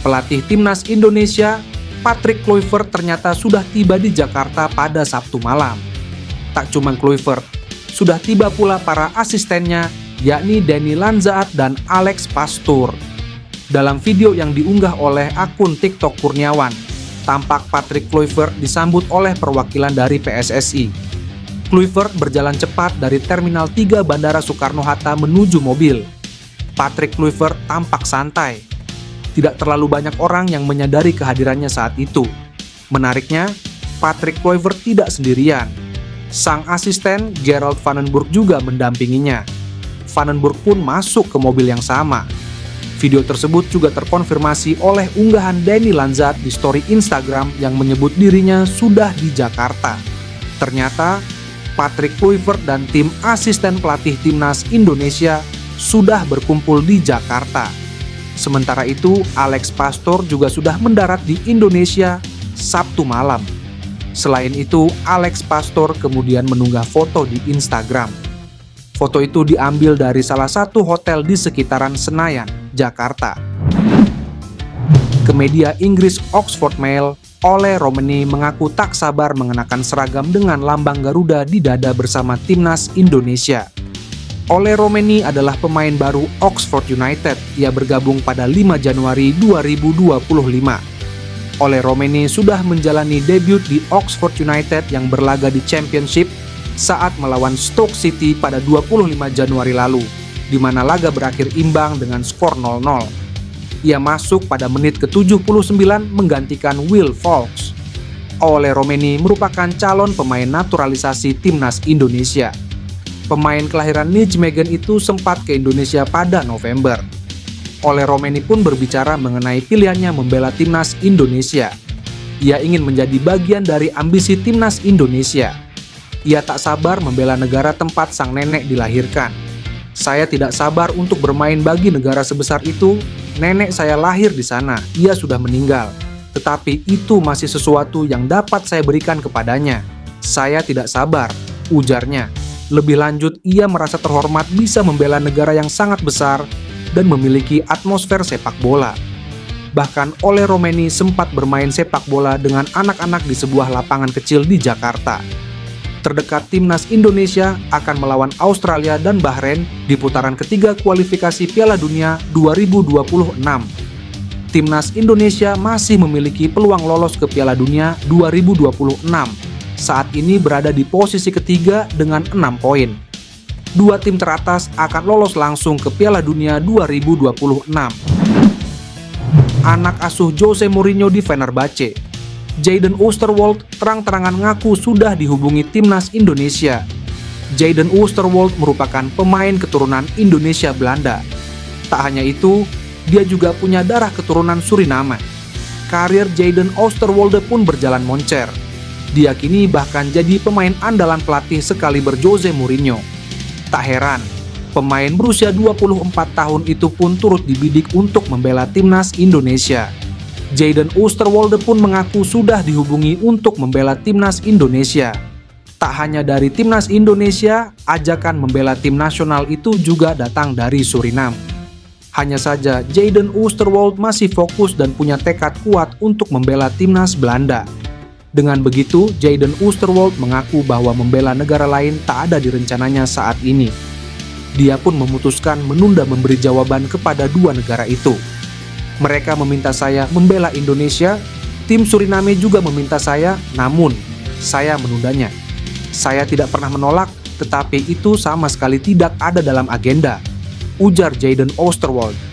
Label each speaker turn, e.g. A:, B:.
A: Pelatih timnas Indonesia, Patrick Kluivert ternyata sudah tiba di Jakarta pada Sabtu malam. Tak cuma Kluivert, sudah tiba pula para asistennya, yakni Denny Lanzaat dan Alex Pastoor. Dalam video yang diunggah oleh akun TikTok Kurniawan, tampak Patrick Kluivert disambut oleh perwakilan dari PSSI. Kluivert berjalan cepat dari Terminal 3 Bandara Soekarno-Hatta menuju mobil. Patrick Kluivert tampak santai. Tidak terlalu banyak orang yang menyadari kehadirannya saat itu. Menariknya, Patrick Kluivert tidak sendirian. Sang asisten Gerald Vandenburg juga mendampinginya. Vandenburg pun masuk ke mobil yang sama. Video tersebut juga terkonfirmasi oleh unggahan Denny Lanzaat di story Instagram yang menyebut dirinya sudah di Jakarta. Ternyata, Patrick Kluivert dan tim asisten pelatih timnas Indonesia sudah berkumpul di Jakarta. Sementara itu, Alex Pastoor juga sudah mendarat di Indonesia Sabtu malam. Selain itu, Alex Pastoor kemudian mengunggah foto di Instagram. Foto itu diambil dari salah satu hotel di sekitaran Senayan, Jakarta. Ke media Inggris Oxford Mail, Ole Romeni mengaku tak sabar mengenakan seragam dengan lambang Garuda di dada bersama timnas Indonesia. Ole Romeni adalah pemain baru Oxford United. Ia bergabung pada 5 Januari 2025. Ole Romeni sudah menjalani debut di Oxford United yang berlaga di Championship saat melawan Stoke City pada 25 Januari lalu, di mana laga berakhir imbang dengan skor 0-0. Ia masuk pada menit ke-79 menggantikan Will Vaulks. Ole Romeni merupakan calon pemain naturalisasi timnas Indonesia. Pemain kelahiran Nijmegen itu sempat ke Indonesia pada November. Ole Romeni pun berbicara mengenai pilihannya membela timnas Indonesia. Ia ingin menjadi bagian dari ambisi timnas Indonesia. Ia tak sabar membela negara tempat sang nenek dilahirkan. Saya tidak sabar untuk bermain bagi negara sebesar itu. Nenek saya lahir di sana, ia sudah meninggal. Tetapi itu masih sesuatu yang dapat saya berikan kepadanya. Saya tidak sabar, ujarnya. Lebih lanjut, ia merasa terhormat bisa membela negara yang sangat besar dan memiliki atmosfer sepak bola. Bahkan Ole Romeni sempat bermain sepak bola dengan anak-anak di sebuah lapangan kecil di Jakarta. Terdekat timnas Indonesia akan melawan Australia dan Bahrain di putaran ketiga kualifikasi Piala Dunia 2026. Timnas Indonesia masih memiliki peluang lolos ke Piala Dunia 2026. Saat ini berada di posisi ketiga dengan 6 poin. Dua tim teratas akan lolos langsung ke Piala Dunia 2026. Anak asuh Jose Mourinho di Fenerbahce, Jadon Oosterwolde terang-terangan ngaku sudah dihubungi timnas Indonesia. Jadon Oosterwolde merupakan pemain keturunan Indonesia Belanda. Tak hanya itu, dia juga punya darah keturunan Suriname. Karir Jadon Oosterwolde pun berjalan moncer. Dia kini bahkan jadi pemain andalan pelatih sekaliber Jose Mourinho. Tak heran, pemain berusia 24 tahun itu pun turut dibidik untuk membela timnas Indonesia. Jadon Oosterwolde pun mengaku sudah dihubungi untuk membela timnas Indonesia. Tak hanya dari timnas Indonesia, ajakan membela tim nasional itu juga datang dari Suriname. Hanya saja Jadon Oosterwolde masih fokus dan punya tekad kuat untuk membela timnas Belanda. Dengan begitu, Jadon Oosterwolde mengaku bahwa membela negara lain tak ada di rencananya saat ini. Dia pun memutuskan menunda memberi jawaban kepada dua negara itu. Mereka meminta saya membela Indonesia, tim Suriname juga meminta saya, namun saya menundanya. Saya tidak pernah menolak, tetapi itu sama sekali tidak ada dalam agenda, ujar Jadon Oosterwolde.